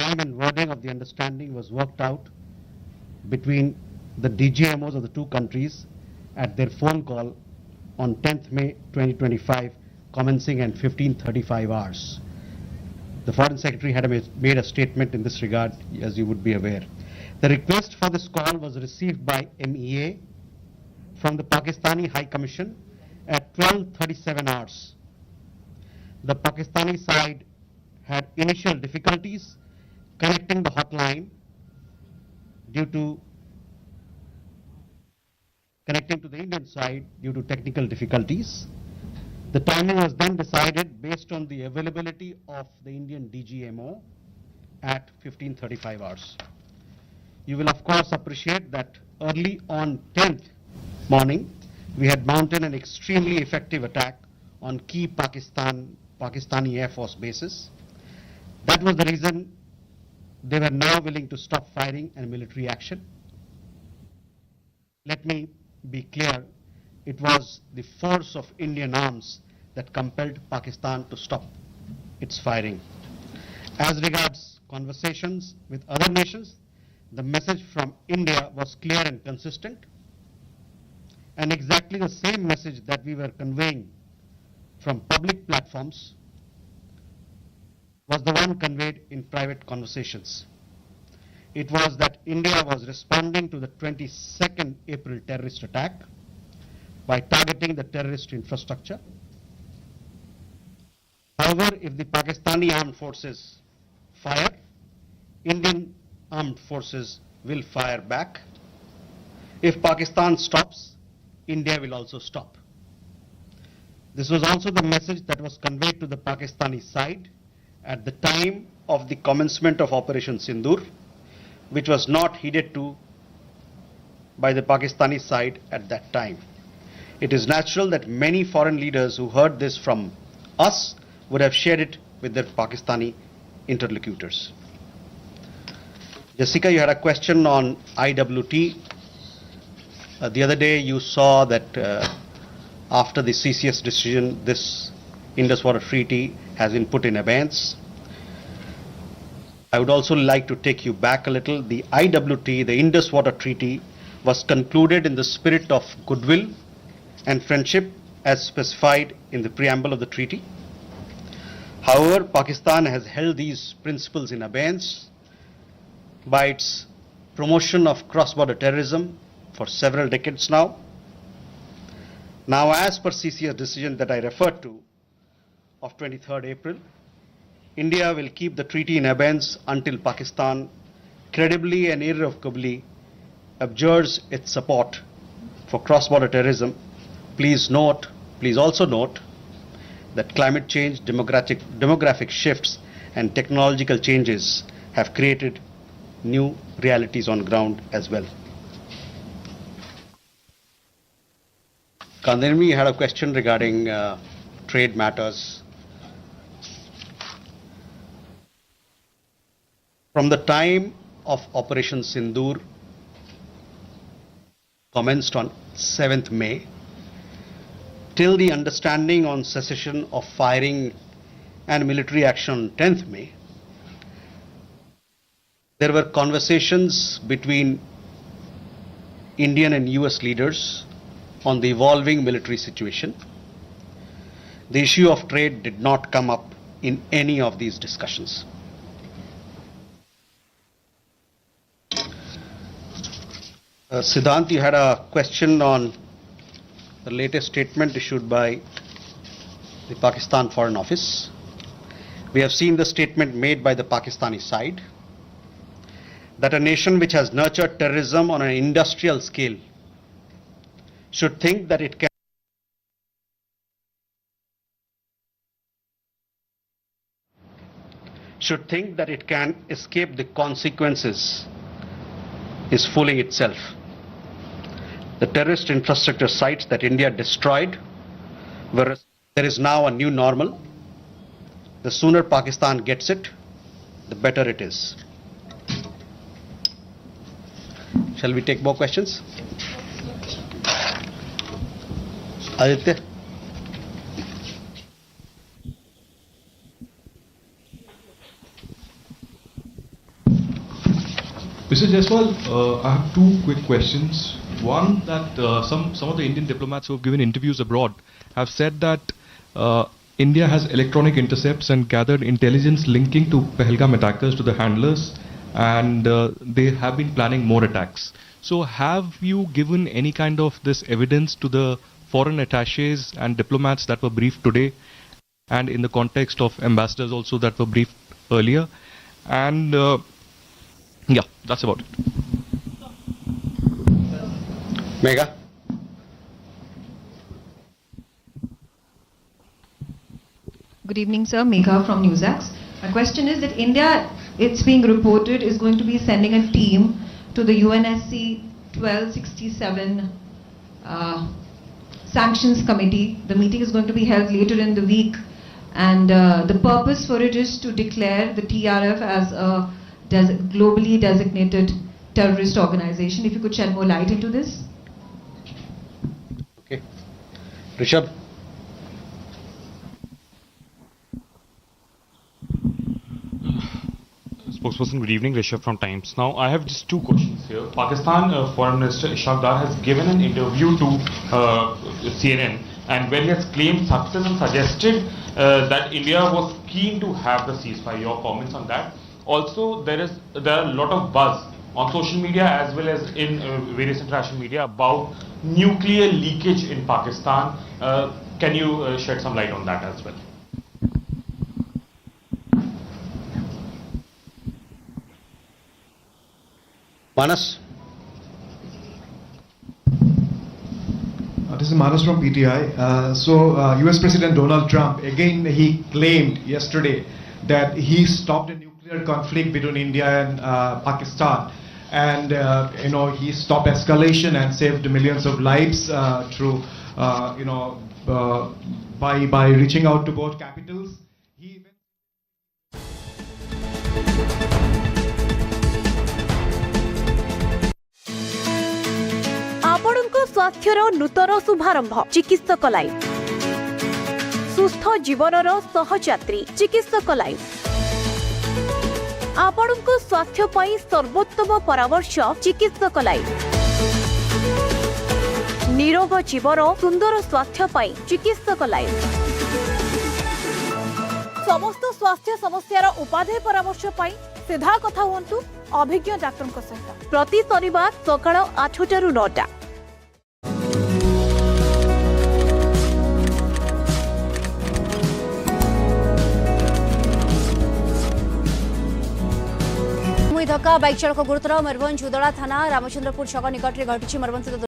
time and wording of the understanding was worked out between the DGMOs of the two countries at their phone call on 10th May 2025, commencing at 15:35 hours. The Foreign Secretary had made a statement in this regard, as you would be aware. The request for this call was received by MEA from the Pakistani High Commission at 12:37 hours. The Pakistani side had initial difficulties connecting the hotline due to connecting to the Indian side due to technical difficulties. The timing was then decided based on the availability of the Indian DGMO at 15:35 hours. You will of course appreciate that early on 10th morning, we had mounted an extremely effective attack on key Pakistani Air Force bases. That was the reason they were now willing to stop firing and military action. Let me be clear, it was the force of Indian arms that compelled Pakistan to stop its firing. As regards conversations with other nations, the message from India was clear and consistent, and exactly the same message that we were conveying from public platforms was the one conveyed in private conversations. It was that India was responding to the 22nd April terrorist attack by targeting the terrorist infrastructure. However, if the Pakistani armed forces fire, Indian armed forces will fire back. If Pakistan stops, India will also stop. This was also the message that was conveyed to the Pakistani side at the time of the commencement of Operation Sindoor, which was not heeded to by the Pakistani side at that time. It is natural that many foreign leaders who heard this from us would have shared it with their Pakistani interlocutors. Jessica, you had a question on IWT. The other day you saw that after the CCS decision, this Indus Water Treaty has been put in abeyance. I would also like to take you back a little. The IWT, the Indus Water Treaty, was concluded in the spirit of goodwill and friendship as specified in the preamble of the treaty. However, Pakistan has held these principles in abeyance by its promotion of cross-border terrorism for several decades now. Now, as per CCS decision that I referred to of 23rd April, India will keep the treaty in abeyance until Pakistan credibly and irrevocably abjures its support for cross-border terrorism. Please also note that climate change, demographic shifts and technological changes have created new realities on ground as well. Kandirmi had a question regarding trade matters. From the time of Operation Sindoor commenced on 7th May till the understanding on cessation of firing and military action on 10th May, there were conversations between Indian and US leaders on the evolving military situation. The issue of trade did not come up in any of these discussions. Siddhant, you had a question on the latest statement issued by the Pakistan Foreign Office. We have seen the statement made by the Pakistani side that a nation which has nurtured terrorism on an industrial scale should think that it can escape the consequences is fooling itself. The terrorist infrastructure sites that India destroyed, whereas there is now a new normal. The sooner Pakistan gets it, the better it is. Shall we take more questions? Aditya? Mr. Jaiswal, I have two quick questions. One, that some of the Indian diplomats who have given interviews abroad have said that India has electronic intercepts and gathered intelligence linking to Pahalgam attackers to the handlers, and they have been planning more attacks. So have you given any kind of this evidence to the foreign attaches and diplomats that were briefed today, and in the context of ambassadors also that were briefed earlier? And yeah, that's about it. Mega. Good evening, sir. Megha from NewsAx. My question is that India, it's being reported, is going to be sending a team to the UNSC 1267 Sanctions Committee. The meeting is going to be held later in the week, and the purpose for it is to declare the TRF as a globally designated terrorist organization. If you could shed more light into this. Okay. Rishabh. Spokesperson, good evening. Rishabh from Times. Now, I have just two questions here. Pakistan Foreign Minister Ishaq Dar has given an interview to CNN, and where he has claimed success and suggested that India was keen to have the ceasefire. Your comments on that? Also, there are a lot of buzz on social media as well as in various international media about nuclear leakage in Pakistan. Can you shed some light on that as well? Manas. This is Manas from PTI. US President Donald Trump, again he claimed yesterday that he stopped a nuclear conflict between India and Pakistan, and he stopped escalation and saved millions of lives through by reaching out to both capitals. आपणको स्वास्थ्यर नूतन शुभारंभ चिकित्सक life सुस्थ जीवनर सहयात्री चिकित्सक life आपणको स्वास्थ्य पई सर्वोत्तम परामर्श चिकित्सक life निरोग जीवन सुंदर स्वास्थ्य पई चिकित्सक लाइफ समस्त स्वास्थ्य समस्यार उपाधेय परामर्श पई सीधा कथा हुंतु अभिज्ञ डाक्टर सहित प्रति शनिवार सकाळ 8 रु 9 धक्का बाइक चालक गुरुतर मयूरभंज उदला थाना रामचंद्रपुर छक निकट में घटी मयूरभंज